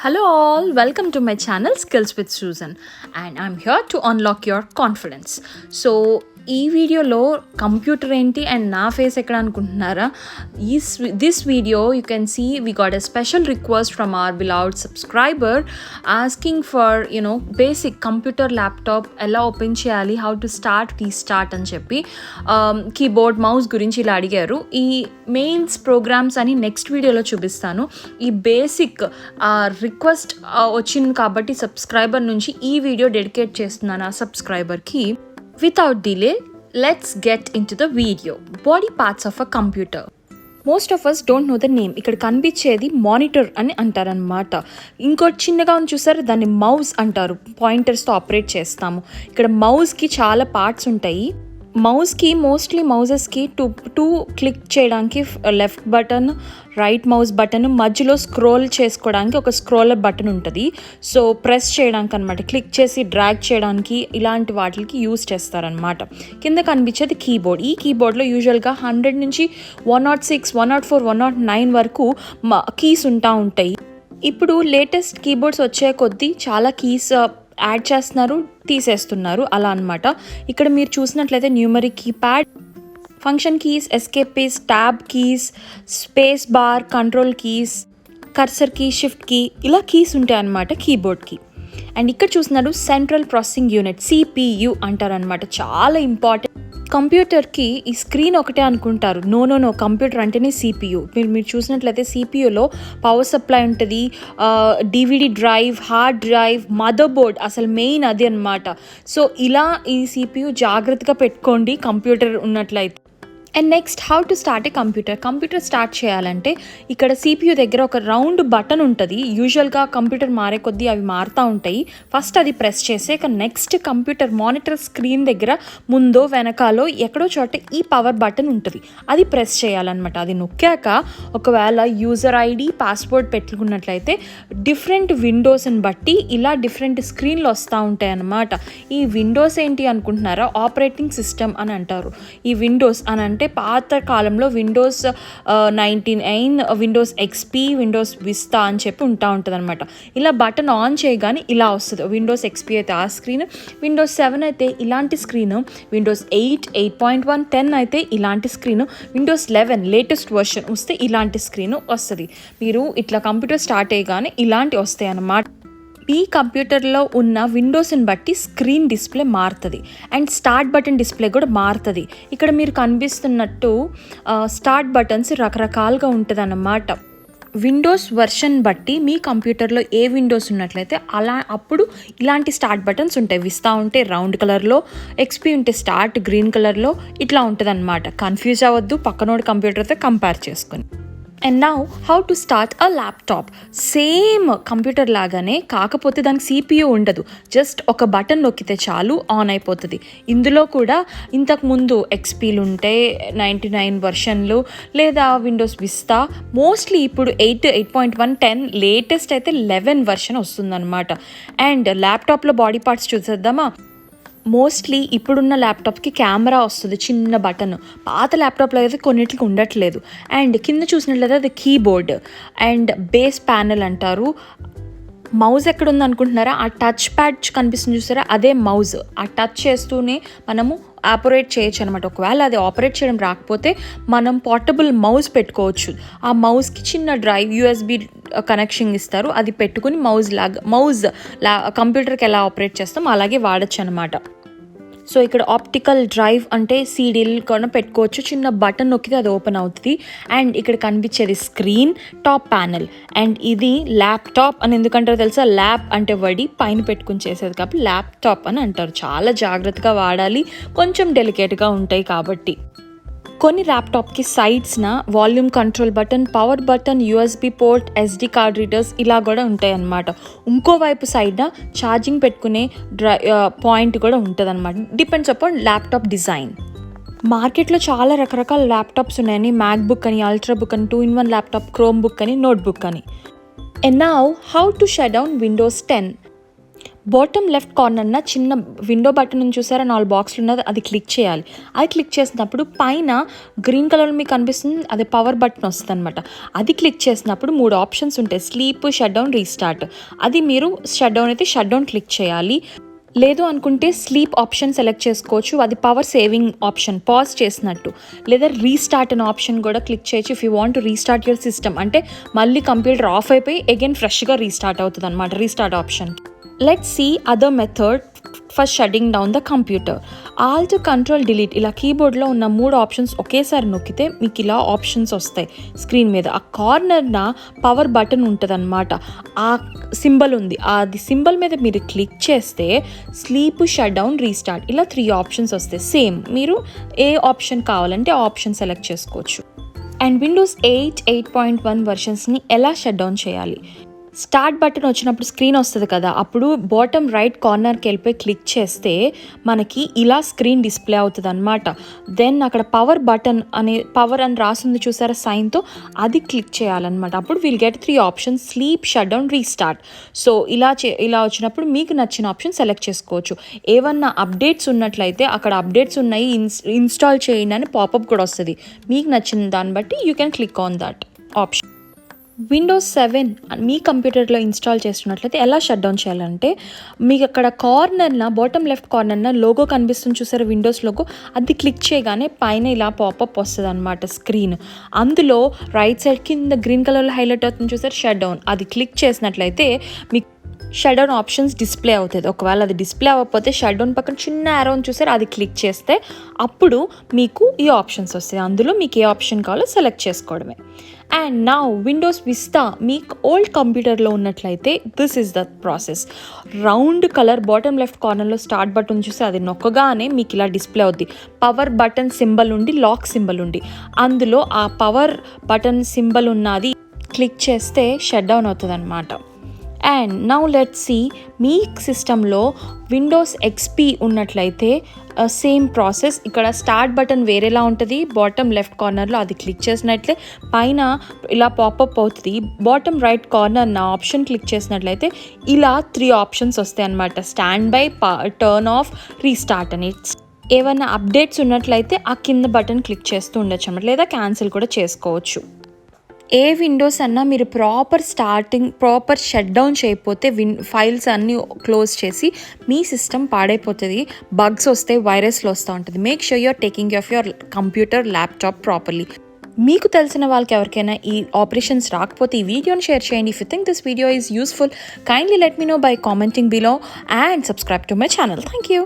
Hello all, welcome to my channel Skills with Susan and I'm here to unlock your confidence. So ఈ వీడియోలో computer ఏంటి and నా face ఎక్కడ అనుకుంటున్నారా? This video you can see we got a special request from our beloved subscriber asking for basic computer laptop ఎలా open చేయాలి, how to start restart అని చెప్పి కీబోర్డ్ మౌస్ గురించి ఇలా అడిగారు. ఈ మెయిన్స్ ప్రోగ్రామ్స్ అని నెక్స్ట్ వీడియోలో చూపిస్తాను. ఈ బేసిక్ రిక్వెస్ట్ వచ్చింది కాబట్టి సబ్స్క్రైబర్ నుంచి ఈ వీడియో డెడికేట్ చేస్తున్నాను ఆ సబ్స్క్రైబర్కి. Without delay, let's get into the video. Body parts of a computer. Most of us don't know the name. ఇక్కడ కనిపించేది మానిటర్ అని అంటారనమాట. ఇంకోటి చిన్నగా ఉంది చూసారు, దాన్ని మౌస్ అంటారు. పాయింటర్స్తో ఆపరేట్ చేస్తాము. ఇక్కడ మౌస్కి చాలా పార్ట్స్ ఉంటాయి. మౌస్కి మోస్ట్లీ మౌజెస్కి టూ క్లిక్ చేయడానికి left button, right mouse button, మధ్యలో స్క్రోల్ చేసుకోవడానికి ఒక స్క్రోలర్ బటన్ ఉంటుంది. సో ప్రెస్ చేయడానికి అనమాట, క్లిక్ చేసి డ్రాగ్ చేయడానికి ఇలాంటి వాటికి యూజ్ చేస్తారనమాట. కింద కనిపించేది కీబోర్డ్. ఈ కీబోర్డ్లో యూజువల్గా 100 నుంచి 106, 104, 109 వరకు కీస్ ఉంటాయి. ఇప్పుడు లేటెస్ట్ కీబోర్డ్స్ వచ్చే కొద్దీ చాలా కీస్ యాడ్ చేస్తున్నారు, తీసేస్తున్నారు, అలా అనమాట. ఇక్కడ మీరు చూసినట్లయితే numeric keypad, function keys, escape keys, tab keys, space bar, control keys, cursor key, shift key, ఇలా కీస్ ఉంటాయి అన్నమాట కీబోర్డ్కి. అండ్ ఇక్కడ చూస్తున్నారు సెంట్రల్ ప్రాసెసింగ్ యూనిట్, సిపియు అంటారనమాట. చాలా ఇంపార్టెంట్. కంప్యూటర్కి ఈ స్క్రీన్ ఒకటే అనుకుంటారు. నో కంప్యూటర్ అంటేనే సిపియు. మీరు చూసినట్లయితే సిపియులో పవర్ సప్లై ఉంటుంది, DVD drive, hard drive, mother board, అసలు మెయిన్ అది అనమాట. సో ఇలా ఈ సిపియు జాగ్రత్తగా పెట్టుకోండి కంప్యూటర్ ఉన్నట్లయితే. And next, how to start A computer start చేయాలంటే ఇక్కడ సిపియు దగ్గర ఒక రౌండ్ బటన్ ఉంటుంది. యూజువల్గా కంప్యూటర్ మారే కొద్దీ అవి మారుతూ ఉంటాయి. ఫస్ట్ అది ప్రెస్ చేసే నెక్స్ట్ కంప్యూటర్ మానిటర్ స్క్రీన్ దగ్గర ముందో వెనకాలో ఎక్కడో చోట ఈ పవర్ బటన్ ఉంటుంది, అది ప్రెస్ చేయాలన్నమాట. అది నొక్కాక ఒకవేళ యూజర్ ఐడి, పాస్వర్డ్ పెట్టుకున్నట్లయితే డిఫరెంట్ విండోస్ని బట్టి ఇలా డిఫరెంట్ స్క్రీన్లు వస్తూ ఉంటాయి అన్నమాట. ఈ విండోస్ ఏంటి అనుకుంటున్నారా? ఆపరేటింగ్ సిస్టమ్ అని అంటారు. ఈ విండోస్ అని అంటే పాత కాలంలో Windows 99, Windows XP, Windows Vista అని చెప్పి ఉంటుంది అనమాట. ఇలా బటన్ ఆన్ చేయగానే ఇలా వస్తుంది. విండోస్ ఎక్స్పీ అయితే ఆ స్క్రీన్, విండోస్ 7 అయితే ఇలాంటి స్క్రీన్, విండోస్ 8, 8.1, 10 అయితే ఇలాంటి స్క్రీన్, విండోస్ 11 లేటెస్ట్ వర్షన్ వస్తే ఇలాంటి స్క్రీన్ వస్తుంది. మీరు ఇట్లా కంప్యూటర్ స్టార్ట్ అయ్యగానే ఇలాంటి వస్తాయి అన్నమాట. మీ కంప్యూటర్లో ఉన్న విండోస్ని బట్టి స్క్రీన్ డిస్ప్లే మారుతుంది అండ్ స్టార్ట్ బటన్ డిస్ప్లే కూడా మారుతుంది. ఇక్కడ మీరు కనిపిస్తున్నట్టు స్టార్ట్ బటన్స్ రకరకాలుగా ఉంటుంది అన్నమాట. విండోస్ వర్షన్ బట్టి మీ కంప్యూటర్లో ఏ విండోస్ ఉన్నట్లయితే అప్పుడు ఇలాంటి స్టార్ట్ బటన్స్ ఉంటాయి. విస్తా ఉంటే రౌండ్ కలర్లో, ఎక్స్పీ ఉంటే స్టార్ట్ గ్రీన్ కలర్లో, ఇట్లా ఉంటుంది అనమాట. కన్ఫ్యూజ్ అవ్వద్దు పక్కనోడి కంప్యూటర్తో కంపేర్ చేసుకొని. And now how to start a laptop. Same computer లాగానే, కాకపోతే దానికి సిపియు ఉండదు. జస్ట్ ఒక బటన్ నొక్కితే చాలు, ఆన్ అయిపోతుంది. ఇందులో కూడా ఇంతకుముందు ఎక్స్పీలు ఉంటే 99 వర్షన్లు, లేదా విండోస్ విస్తా, మోస్ట్లీ ఇప్పుడు 8, 8.1, 10, లేటెస్ట్ అయితే 11 వర్షన్ వస్తుందన్నమాట. అండ్ ల్యాప్టాప్లో బాడీ పార్ట్స్ చూసేద్దామా? మోస్ట్లీ ఇప్పుడున్న ల్యాప్టాప్కి కెమెరా వస్తుంది, చిన్న బటన్. పాత ల్యాప్టాప్లో అయితే కొన్నిటికి ఉండట్లేదు. అండ్ కింద చూసినట్లయితే అది కీబోర్డ్ అండ్ బేస్ ప్యానెల్ అంటారు. మౌజ్ ఎక్కడ ఉంది అనుకుంటున్నారా? ఆ టచ్ ప్యాడ్ కనిపిస్తుంది చూసారా, అదే మౌజ్. ఆ టచ్ చేస్తూనే మనము ఆపరేట్ చేయొచ్చు అనమాట. ఒకవేళ అది ఆపరేట్ చేయడం రాకపోతే మనం పోర్టబుల్ మౌజ్ పెట్టుకోవచ్చు. ఆ మౌజ్కి చిన్న డ్రైవ్, యూఎస్బి కనెక్షన్ ఇస్తారు, అది పెట్టుకుని మౌజ్ కంప్యూటర్కి ఎలా ఆపరేట్ చేస్తాం అలాగే వాడచ్చు అనమాట. సో ఇక్కడ ఆప్టికల్ డ్రైవ్ అంటే సీడీలు కూడా పెట్టుకోవచ్చు. చిన్న బటన్ నొక్కితే అది ఓపెన్ అవుతుంది. అండ్ ఇక్కడ కనిపించేది స్క్రీన్, టాప్ ప్యానెల్. అండ్ ఇది ల్యాప్టాప్ అని ఎందుకంటారో తెలుసా? ల్యాప్ అంటే వడి పైన పెట్టుకుని చేసేది కాబట్టి ల్యాప్టాప్ అని అంటారు. చాలా జాగ్రత్తగా వాడాలి, కొంచెం డెలికేట్గా ఉంటాయి కాబట్టి. కొన్ని ల్యాప్టాప్కి సైడ్స్న volume control button, power button, USB port, SD card readers ఇలా కూడా ఉంటాయి అన్నమాట. ఇంకోవైపు సైడ్న ఛార్జింగ్ పెట్టుకునే పాయింట్ కూడా ఉంటుంది అనమాట. Depends upon laptop design. మార్కెట్లో చాలా రకరకాల ల్యాప్టాప్స్ ఉన్నాయని, మ్యాక్బుక్ అని, అల్ట్రాబుక్ అని, 2-in-1 ల్యాప్టాప్, క్రోమ్ బుక్ అని, నోట్బుక్ అని. And now how to shut down Windows 10. Bottom left కార్నర్న చిన్న విండో బటన్ చూసారా 4 బాక్స్లు ఉన్నది, అది క్లిక్ చేయాలి. అది క్లిక్ చేసినప్పుడు పైన గ్రీన్ కలర్ మీకు కనిపిస్తుంది, అది పవర్ బటన్ వస్తుంది అనమాట. అది క్లిక్ చేసినప్పుడు 3 ఆప్షన్స్ ఉంటాయి, స్లీప్, షట్ డౌన్, రీస్టార్ట్. అది మీరు షట్ డౌన్ అయితే షట్ డౌన్ క్లిక్ చేయాలి. లేదు అనుకుంటే స్లీప్ ఆప్షన్ సెలెక్ట్ చేసుకోవచ్చు, అది పవర్ సేవింగ్ ఆప్షన్, పాజ్ చేసినట్టు. లేదా రీస్టార్ట్ అనే ఆప్షన్ కూడా క్లిక్ చేయొచ్చు if you want to restart your system. అంటే మళ్ళీ కంప్యూటర్ ఆఫ్ అయిపోయి అగైన్ ఫ్రెష్గా రీస్టార్ట్ అవుతుంది అనమాట restart option. Let's see other method for shutting down the computer. Alt Control Delete ఇలా కీబోర్డ్లో ఉన్న 3 ఆప్షన్స్ ఒకేసారి నొక్కితే మీకు ఇలా ఆప్షన్స్ వస్తాయి స్క్రీన్ మీద. ఆ కార్నర్న పవర్ బటన్ ఉంటుంది అనమాట, ఆ సింబల్ ఉంది, అది సింబల్ మీద మీరు క్లిక్ చేస్తే స్లీప్, షట్ డౌన్, రీస్టార్ట్ ఇలా 3 ఆప్షన్స్ వస్తాయి. సేమ్ మీరు ఏ ఆప్షన్ కావాలంటే ఆ ఆప్షన్ సెలెక్ట్ చేసుకోవచ్చు. అండ్ విండోస్ 8, 8.1 వర్షన్స్ని ఎలా షట్ డౌన్ చేయాలి? స్టార్ట్ బటన్ వచ్చినప్పుడు స్క్రీన్ వస్తుంది కదా, అప్పుడు బాటమ్ రైట్ కార్నర్కి వెళ్ళిపోయి క్లిక్ చేస్తే మనకి ఇలా స్క్రీన్ డిస్ప్లే అవుతుంది అనమాట. దెన్ అక్కడ పవర్ బటన్ అనే పవర్ అని రాసింది చూసారా సైన్తో, అది క్లిక్ చేయాలన్నమాట. అప్పుడు will get 3 options, sleep, shut down, restart. So ఇలా వచ్చినప్పుడు మీకు నచ్చిన ఆప్షన్ సెలెక్ట్ చేసుకోవచ్చు. ఏమన్నా అప్డేట్స్ ఉన్నట్లయితే అక్కడ అప్డేట్స్ ఉన్నాయి ఇన్స్టాల్ చేయండి అని పాపప్ కూడా వస్తుంది. మీకు నచ్చిన దాన్ని బట్టి you can click on that option. Windows 7 మీ కంప్యూటర్లో ఇన్స్టాల్ చేస్తున్నట్లయితే ఎలా షట్ డౌన్ చేయాలంటే, మీకు అక్కడ కార్నర్న బాటమ్ లెఫ్ట్ కార్నర్న లోగో కనిపిస్తుంది చూసారా, విండోస్ లోగో, అది క్లిక్ చేయగానే పైన ఇలా పాపప్ వస్తుంది అనమాట స్క్రీన్. అందులో రైట్ సైడ్ కింద గ్రీన్ కలర్లో హైలైట్ అవుతుంది చూసారు షట్ డౌన్, అది క్లిక్ చేసినట్లయితే మీకు షట్ డౌన్ ఆప్షన్స్ డిస్ప్లే అవుతుంది. ఒకవేళ అది డిస్ప్లే అవ్వకపోతే షట్ డౌన్ పక్కన చిన్న యారోని చూసారు, అది క్లిక్ చేస్తే అప్పుడు మీకు ఈ ఆప్షన్స్ వస్తాయి. అందులో మీకు ఏ ఆప్షన్ కావాలో సెలెక్ట్ చేసుకోవడమే. అండ్ నౌ విండోస్ విస్తా మీకు ఓల్డ్ కంప్యూటర్లో ఉన్నట్లయితే this is the process. Round colour bottom left కార్నర్లో స్టార్ట్ బటన్ చూసి అది నొక్కగానే మీకు ఇలా డిస్ప్లే అవుద్ది. పవర్ బటన్ సింబల్ ఉండి లాక్ సింబల్ ఉండి అందులో ఆ పవర్ బటన్ సింబల్ ఉన్నది క్లిక్ చేస్తే షట్ డౌన్ అవుతుంది అనమాట. అండ్ నౌ లెట్స్ సీ మీ సిస్టంలో విండోస్ ఎక్స్పీ ఉన్నట్లయితే సేమ్ ప్రాసెస్. ఇక్కడ స్టార్ట్ బటన్ వేరేలా ఉంటుంది, బాటమ్ లెఫ్ట్ కార్నర్లో అది క్లిక్ చేసినట్లే పైన ఇలా పాపప్ అవుతుంది. బాటమ్ రైట్ కార్నర్ నా ఆప్షన్ క్లిక్ చేసినట్లయితే ఇలా 3 ఆప్షన్స్ వస్తాయి అన్నమాట, stand by, turn off, restart అని. ఏమైనా అప్డేట్స్ ఉన్నట్లయితే ఆ కింద బటన్ క్లిక్ చేస్తూ ఉండొచ్చు అన్నమాట, లేదా క్యాన్సిల్ కూడా చేసుకోవచ్చు. ఏ విండోస్ అన్నా మీరు ప్రాపర్ షట్ డౌన్ చేయకపోతే ఫైల్స్ అన్నీ క్లోజ్ చేసి మీ సిస్టమ్ పాడైపోతుంది, బగ్స్ వస్తే, వైరస్లు వస్తూ ఉంటుంది. Make sure you're taking of your computer, laptop properly. మీకు తెలిసిన వాళ్ళకి ఎవరికైనా ఈ ఆపరేషన్స్ రాకపోతే ఈ వీడియోని షేర్ చేయండి. If you think this video is useful, kindly let me know by commenting below and subscribe to my channel. Thank you.